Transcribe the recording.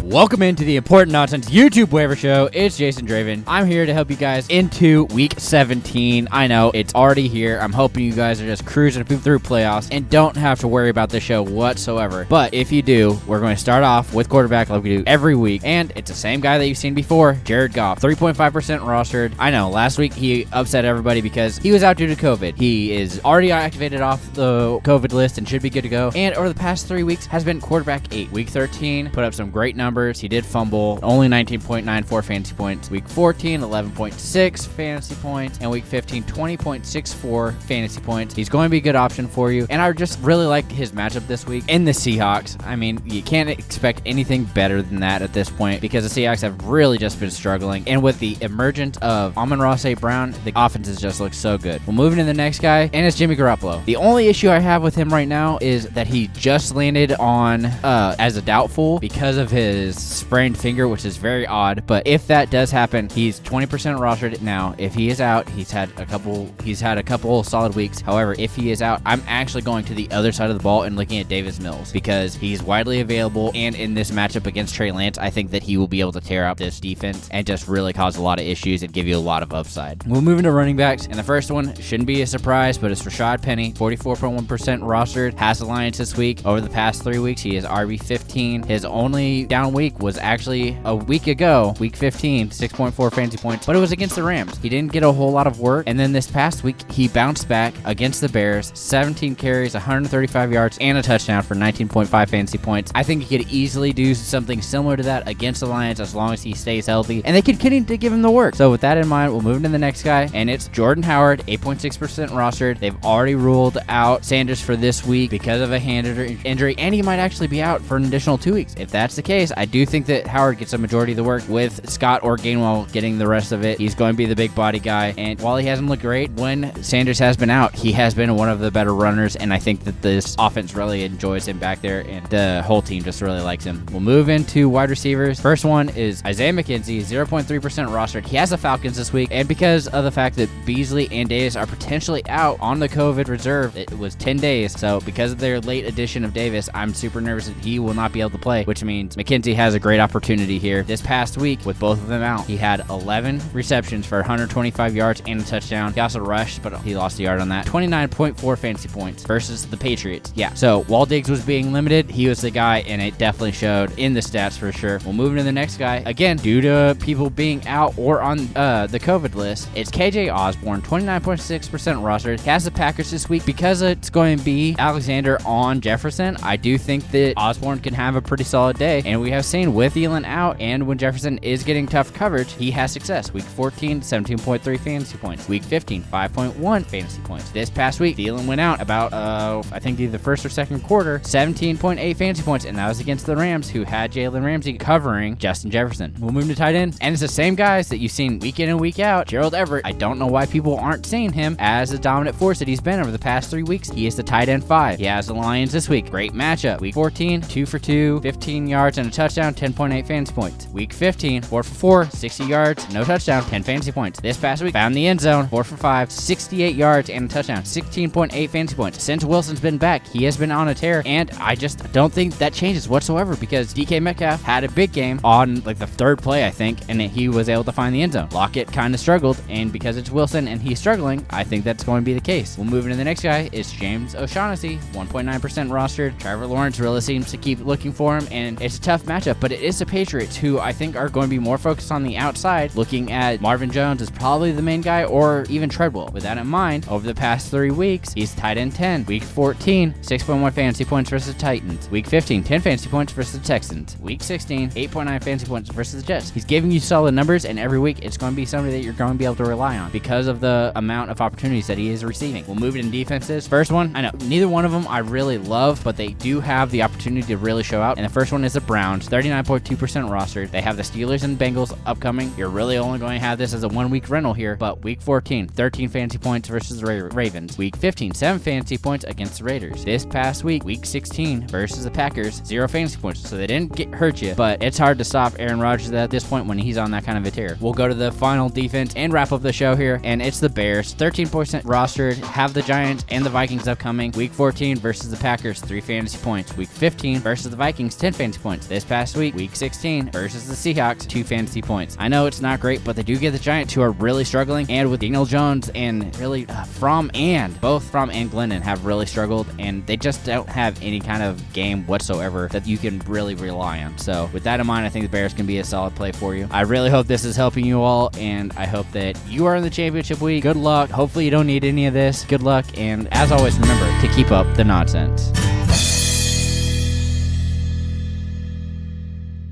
Welcome into the Important Nonsense YouTube waiver show. It's Jason Draven. I'm here to help you guys into week 17. I know it's already here. I'm hoping you guys are just cruising through playoffs and don't have to worry about this show whatsoever. But if you do, we're going to start off with quarterback like we do every week. And it's the same guy that you've seen before, Jared Goff. 3.5% rostered. I know last week he upset everybody because he was out due to COVID. He is already activated off the COVID list and should be good to go. And over the past 3 weeks has been quarterback 8. Week 13 put up some great numbers. He did fumble, only 19.94 fantasy points. Week 14, 11.6 fantasy points. And week 15, 20.64 fantasy points. He's going to be a good option for you. And I just really like his matchup this week in the Seahawks. I mean, you can't expect anything better than that at this point because the Seahawks have really just been struggling. And with the emergence of Amon-Ra St. Brown, the offenses just look so good. We'll move into the next guy, and it's Jimmy Garoppolo. The only issue I have with him right now is that he just landed on as a doubtful because of his sprained finger, which is very odd. But if that does happen, he's 20% rostered now. If he is out, he's had a couple solid weeks. However, if he is out, I'm actually going to the other side of the ball and looking at Davis Mills because he's widely available, and in this matchup against Trey Lance, I think that he will be able to tear up this defense and just really cause a lot of issues and give you a lot of upside. We'll move into running backs, and the first one shouldn't be a surprise, but it's Rashaad Penny, 44.1% rostered, has Alliance this week. Over the past 3 weeks, he is RB15. His only down week was actually a week ago, week 15, 6.4 fantasy points, but it was against the Rams. He didn't get a whole lot of work, and then this past week, he bounced back against the Bears, 17 carries, 135 yards, and a touchdown for 19.5 fantasy points. I think he could easily do something similar to that against the Lions as long as he stays healthy, and they could continue to give him the work. So with that in mind, we'll move into the next guy, and it's Jordan Howard, 8.6% rostered. They've already ruled out Sanders for this week because of a hand injury, and he might actually be out for an additional 2 weeks. If that's the case, I do think that Howard gets a majority of the work with Scott or Gainwell getting the rest of it. He's going to be the big body guy, and while he hasn't looked great when Sanders has been out, he has been one of the better runners, and I think that this offense really enjoys him back there, and the whole team just really likes him. We'll move into wide receivers. First one is Isaiah McKenzie, 0.3% rostered. He has the Falcons this week, and because of the fact that Beasley and Davis are potentially out on the COVID reserve, it was 10 days, so because of their late addition of Davis, I'm super nervous that he will not be able to play, which means McKenzie has a great opportunity here. This past week, with both of them out, he had 11 receptions for 125 yards and a touchdown. He also rushed, but he lost a yard on that. 29.4 fantasy points versus the Patriots. Yeah, so while Diggs was being limited, he was the guy, and it definitely showed in the stats for sure. We'll move into the next guy. Again, due to people being out or on the COVID list, it's KJ Osborne, 29.6% rostered. He has the Packers this week. Because it's going to be Alexander on Jefferson, I do think that Osborne can have a pretty solid day, and we have seen with Thielen out and when Jefferson is getting tough coverage, he has success. Week 14, 17.3 fantasy points. Week 15, 5.1 fantasy points. This past week, Thielen went out about, I think the first or second quarter, 17.8 fantasy points, and that was against the Rams, who had Jalen Ramsey covering Justin Jefferson. We'll move to tight end, and it's the same guys that you've seen week in and week out. Gerald Everett, I don't know why people aren't seeing him as the dominant force that he's been over the past 3 weeks. He is the tight end 5. He has the Lions this week. Great matchup. Week 14, 2 for 2, 15 yards and a touchdown, 10.8 fantasy points. Week 15, 4 for 4, 60 yards, no touchdown, 10 fantasy points. This past week, found the end zone, 4 for 5, 68 yards and a touchdown, 16.8 fantasy points. Since Wilson's been back, he has been on a tear, and I just don't think that changes whatsoever because DK Metcalf had a big game on like the third play, I think, and he was able to find the end zone. Lockett kind of struggled, and because it's Wilson and he's struggling, I think that's going to be the case. We'll move into the next guy. Is James O'Shaughnessy, 1.9% rostered. Trevor Lawrence really seems to keep looking for him, and it's a tough matchup, but it is the Patriots, who I think are going to be more focused on the outside, looking at Marvin Jones as probably the main guy, or even Treadwell. With that in mind, over the past 3 weeks, he's tight end 10. Week 14, 6.1 fantasy points versus the Titans. Week 15, 10 fantasy points versus the Texans. Week 16, 8.9 fantasy points versus the Jets. He's giving you solid numbers, and every week it's going to be somebody that you're going to be able to rely on because of the amount of opportunities that he is receiving. We'll move it in defenses. First one, I know neither one of them I really love, but they do have the opportunity to really show out. And the first one is the Browns, 39.2% rostered. They have the Steelers and Bengals upcoming. You're really only going to have this as a 1 week rental here, but week 14, 13 fantasy points versus the Ravens. Week 15, 7 fantasy points against the Raiders. This past week, week 16 versus the Packers, 0 fantasy points. So they didn't hurt you, but it's hard to stop Aaron Rodgers at this point when he's on that kind of a tear. We'll go to the final defense and wrap up the show here, and it's the Bears, 13% rostered, have the Giants and the Vikings upcoming. Week 14 versus the Packers, 3 fantasy points. Week 15 versus the Vikings, 10 fantasy points. This past past week, week 16 versus the Seahawks, 2 fantasy points. I know it's not great, but they do get the Giants, who are really struggling, and with Daniel Jones and really both Fromm and Glennon have really struggled, and they just don't have any kind of game whatsoever that you can really rely on. So with that in mind, I think the Bears can be a solid play for you. I really hope this is helping you all, and I hope that you are in the championship week. Good luck. Hopefully you don't need any of this. Good luck, and as always, remember to keep up the nonsense.